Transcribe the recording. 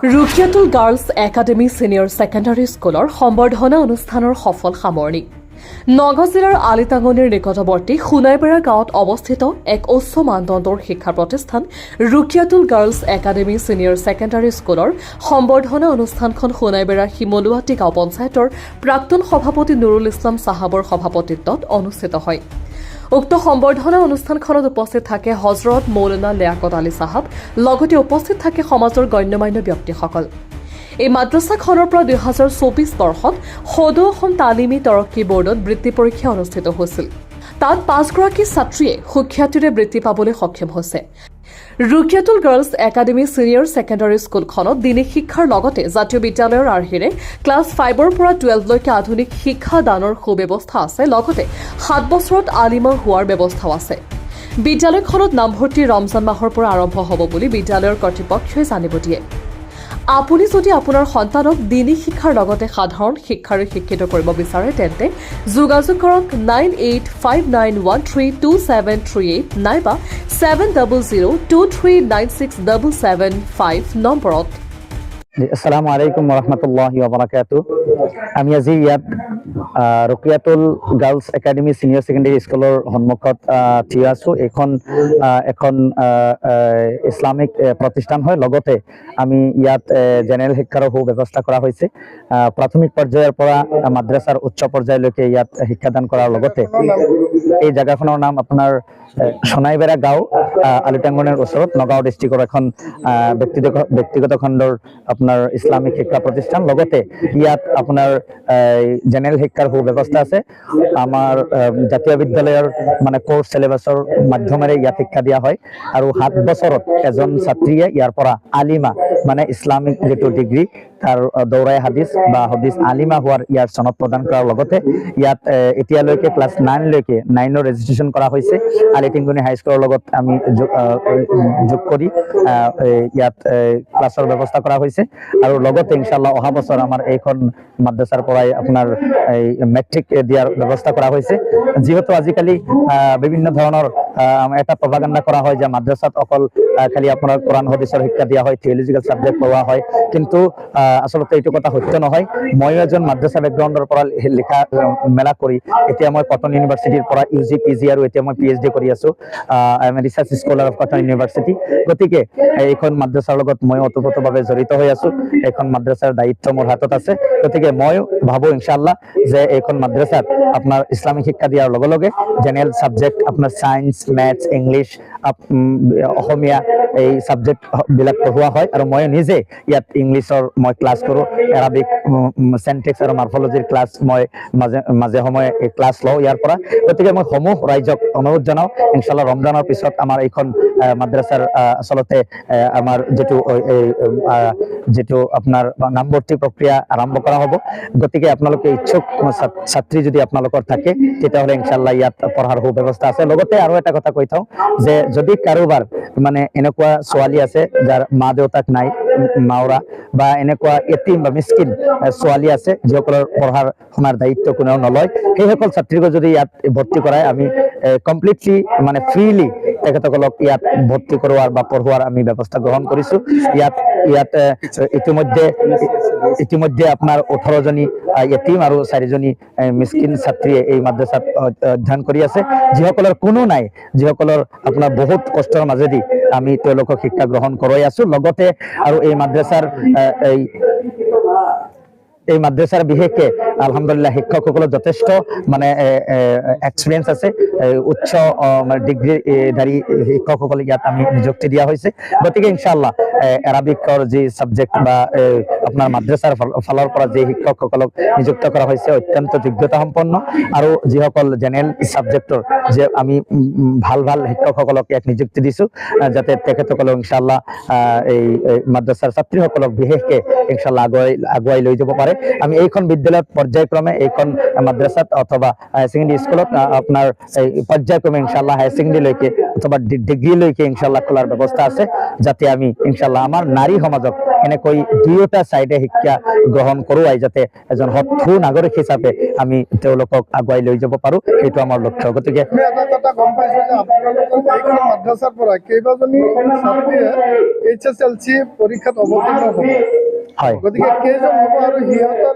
ৰুকিয়াতুল girls academy senior secondary স্কুলৰ সম্বৰ্ধনা অনুষ্ঠানৰ সফল সামৰণি। নগাঁও জিলাৰ আলিটাঙ্গনীৰ নিকটৱৰ্তী সোণাইবেৰা গাঁৱত অৱস্থিত এক উচ্চ মানদণ্ডৰ শিক্ষা প্ৰতিষ্ঠান ৰুকিয়াতুল গাৰ্লছ একাডেমী ছিনিয়ৰ ছেকেণ্ডাৰী স্কুলৰ সম্বৰ্ধনা অনুষ্ঠানখন সোণাইবেৰা শিমলুৱাটি গাঁও পঞ্চায়তৰ প্ৰাক্তন সভাপতি নুৰুল ইছলাম চাহাবৰ সভাপতিত্বত অনুষ্ঠিত হয়। উক্ত সম্বৰ্ধনা অনুষ্ঠানখনত উপস্থিত থাকে হজৰত মৌলানা লিয়াকত আলী চাহাব, লগতে উপস্থিত থাকে সমাজৰ গণ্যমান্য ব্যক্তিসকল। এই মাদ্ৰাছাখনৰ পৰা 2024 বৰ্ষত সদৌ অসম তালিমী তৰক্কী বোৰ্ডত বৃত্তি পৰীক্ষা অনুষ্ঠিত হৈছিল। তাত 5গৰাকী ছাত্ৰীয়ে সুখ্যাতিৰে বৃত্তি পাবলৈ সক্ষম হৈছে। ৰুকিয়াতুল গাৰ্লছ একাডেমী ছিনিয়ৰ ছেকেণ্ডাৰী স্কুলখনত দিনী শিক্ষাৰ লগতে জাতীয় বিদ্যালয়ৰ আৰ্হিৰে ক্লাছ 5ৰ পৰা 12লৈকে আধুনিক শিক্ষা দানৰ সুব্যৱস্থা আছে, লগতে 7 বছৰত আলিমা হোৱাৰ ব্যৱস্থাও আছে। বিদ্যালয়খনত নামভৰ্তি ৰমজান মাহৰ পৰা আৰম্ভ হ'ব বুলি বিদ্যালয়ৰ কৰ্তৃপক্ষই জানিব দিয়ে। আপুনি যদি আপোনাৰ সন্তানক দিনী শিক্ষাৰ লগতে সাধাৰণ শিক্ষাৰে শিক্ষিত কৰিব বিচাৰে তেন্তে যোগাযোগ কৰক 9859132738 নাইবা 7002396775 নম্বৰত। আসসালামু আলাইকুম ওৰহমতুল্লাহি ওয়াবাৰাকাতু। আমি আজি ইয়াত ৰুকিয়াতুল গাৰ্লছ একাডেমী ছিনিয়ৰ ছেকেণ্ডাৰী স্কুলৰ সন্মুখত থিয় আছো। এখন ইছলামিক প্ৰতিষ্ঠান হয়, লগতে আমি ইয়াত জেনেৰেল শিক্ষাৰো সুব্যৱস্থা কৰা হৈছে। প্ৰাথমিক পৰ্যায়ৰ পৰা মাদ্ৰাছাৰ উচ্চ পৰ্যায়লৈকে ইয়াত শিক্ষাদান কৰাৰ লগতে এই জেগাখনৰ নাম আপোনাৰ সোণাইবেৰা গাঁও, আলিটাঙ্গনেৰ ওচৰত নগাঁও ডিষ্ট্ৰিক্টৰ এখন ব্যক্তিগত খণ্ডৰ আপোনাৰ ইছলামিক শিক্ষা প্ৰতিষ্ঠান। লগতে ইয়াত আপোনাৰ জেনেৰেল শিক্ষাৰ সুব্যৱস্থা আছে। আমাৰ জাতীয় বিদ্যালয়ৰ মানে কোৰ্চ চিলেবাছৰ মাধ্যমেৰে ইয়াত শিক্ষা দিয়া হয় আৰু 7 বছৰত এজন ছাত্ৰীয়ে ইয়াৰ পৰা আলিমা মানে ইছলামিক যিটো ডিগ্ৰী তাৰ দৌৰাই হাদিছ বা হাদিছ আলিমা হোৱাৰ ইয়াৰ চনদ প্ৰদান কৰাৰ লগতে ইয়াত এতিয়ালৈকে ক্লাছ 9লৈকে 9ৰ ৰেজিষ্ট্ৰেশ্যন কৰা হৈছে। আলিটিংগনি হাইস্কুলৰ লগত আমি যোগ কৰি ইয়াত ক্লাছৰ ব্যৱস্থা কৰা হৈছে আৰু লগতে ইনশাআল্লাহ অহা বছৰ আমাৰ এইখন মাদ্ৰাছাৰ পৰাই আপোনাৰ মেট্ৰিক দিয়াৰ ব্যৱস্থা কৰা হৈছে। যিহেতু আজিকালি বিভিন্ন ধৰণৰ এটা প্ৰপাগাণ্ডা কৰা হয় যে মাদ্ৰাছাত অকল খালি আপোনাৰ কোৰআন হাদিছৰ শিক্ষা দিয়া হয়, থিওলজিকেল সাবজেক্ট পঢ়োৱা হয়, কিন্তু আচলতে এইটো কথা সত্য নহয়। ময়ো এজন মাদ্ৰাছা বেকগ্ৰাউণ্ডৰ পৰা লিখা মেলা কৰি এতিয়া মই কটন ইউনিভাৰ্চিটিৰ পৰা UG PG আৰু এতিয়া মই PhD কৰি আছো। I am research scholar of cotton university. গতিকে এইখন মাদ্ৰাছাৰ লগত মই ওতপ্ৰোতভাৱে জড়িত হৈ আছো। এইখন মাদ্ৰাছাৰ দায়িত্ব মোৰ হাতত আছে। গতিকে মই ভাবো ইনশাআল্লাহ যে এইখন মাদ্ৰাছাত আপোনাৰ ইছলামিক শিক্ষা দিয়াৰ লগে লগে জেনেৰেল সাবজেক্ট আপোনাৰ সায়েন্স, মেথছ, ইংলিছ, অসমীয়া এই সাবজেক্ট বিলাক পঢ়োৱা হয় আৰু মই নিজে ইয়াত ইংলিছৰ মই ক্লাছ কৰোঁ, এৰাবিক, চেন্টেক্স আৰু মৰ্ফলজিৰ ক্লাছ মই মাজে সময়ে ক্লাছ লওঁ ইয়াৰ পৰা। গতিকে মই সমূহ ৰাইজক অনুৰোধ জনাওঁ ইনশাআল্লাহ ৰমজানৰ পিছত আমাৰ এইখন মাদ্ৰাছাৰ আচলতে আমাৰ যিটো আপোনাৰ নামভৰ্তি প্ৰক্ৰিয়া আৰম্ভ কৰা হ'ব। গতিকে আপোনালোকে ইচ্ছুক ছাত্ৰী যদি আপোনালোকৰ থাকে তেতিয়াহ'লে ইনশাআল্লাহ ইয়াত পঢ়াৰ সুব্যৱস্থা আছে। লগতে আৰু এটা কথা কৈ থওঁ যে যদি কাৰোবাৰ মানে এনেকুৱা ছোৱালী আছে যাৰ মা দেউতাক নাই, মাওৰা বা এনেকুৱা এতিম বা মিস্কিন ছোৱালী আছে যিসকলৰ পঢ়াৰ শুনাৰ দায়িত্ব কোনেও নলয়, সেইসকল ছাত্ৰীক যদি ইয়াত ভৰ্তি কৰাই আমি কমপ্লিটলি মানে ফ্ৰীলি তেখেতসকলক ইয়াত ভৰ্তি কৰোৱাৰ বা পঢ়োৱাৰ আমি ব্যৱস্থা গ্ৰহণ কৰিছো। ইয়াত ইতিমধ্যে আপোনাৰ 18জনী এতিম আৰু 4জনী মিস্কিন ছাত্ৰীয়ে এই মাদ্ৰাছাত অধ্যয়ন কৰি আছে, যিসকলৰ কোনো নাই, যিসকলৰ আপোনাৰ বহুত কষ্টৰ মাজেদি আমি তেওঁলোকক শিক্ষা গ্ৰহণ কৰোৱাই আছো। লগতে আৰু এই মাদ্ৰাছাৰ বিশেষকে আলহামদুলিল্লাহ শিক্ষকসকলৰ যথেষ্ট মানে এক্সপিৰিয়েঞ্চ আছে। উচ্চ ডিগ্ৰীধাৰী শিক্ষকসকলক ইয়াত আমি নিযুক্তি দিয়া হৈছে। গতিকে ইনশাআল্লাহ এৰাবিকৰ যি সাবজেক্ট বা আপোনাৰ মাদ্ৰাছাৰ ফালৰ পৰা যি শিক্ষকসকলক নিযুক্ত কৰা হৈছে অত্যন্ত যোগ্যতা সম্পন্ন আৰু যিসকল জেনেৰেল সাবজেক্টৰ যে আমি ভাল শিক্ষকসকলক ইয়াত নিযুক্তি দিছো যাতে তেখেতসকলক ইনশাআল্লাহ এই মাদ্ৰাছাৰ ছাত্ৰীসকলক বিশেষকে ইনশাআল্লাহ আগুৱাই লৈ যাব পাৰে। আমি এইখন বিদ্যালয়ত পৰ্যায়ক্ৰমে এইখন মাদ্ৰাসাত অথবা হায়াৰ ছেকেণ্ডেৰী স্কুলত আপোনাৰ এই পৰ্যায়ক্ৰমে ইনশাআল্লাহ হায়াৰ ছেকেণ্ডেৰীলৈকে অথবা ডিগ্ৰীলৈকে ইনশাআল্লাহ খোলাৰ ব্যৱস্থা আছে, যাতে আমি ইনশাআল্লাহ আমাৰ নাৰী সমাজক এনেকৈ দুয়োটা চাইডে শিক্ষা গ্ৰহণ কৰোৱাই যাতে এজন সৎ নাগৰিক হিচাপে আমি তেওঁলোকক আগুৱাই লৈ যাব পাৰোঁ, সেইটো আমাৰ লক্ষ্য। গতিকে আমি এটা কথা গম পাইছো যে আপোনালোকৰ এইখন মাদ্ৰাছাৰ পৰা কেইবাজনী ছাত্ৰীয়ে HSLC পৰীক্ষাত অৱতীৰ্ণ হ'ব, হয় গতিকে কেইজন হ'ব আৰু সিহঁতৰ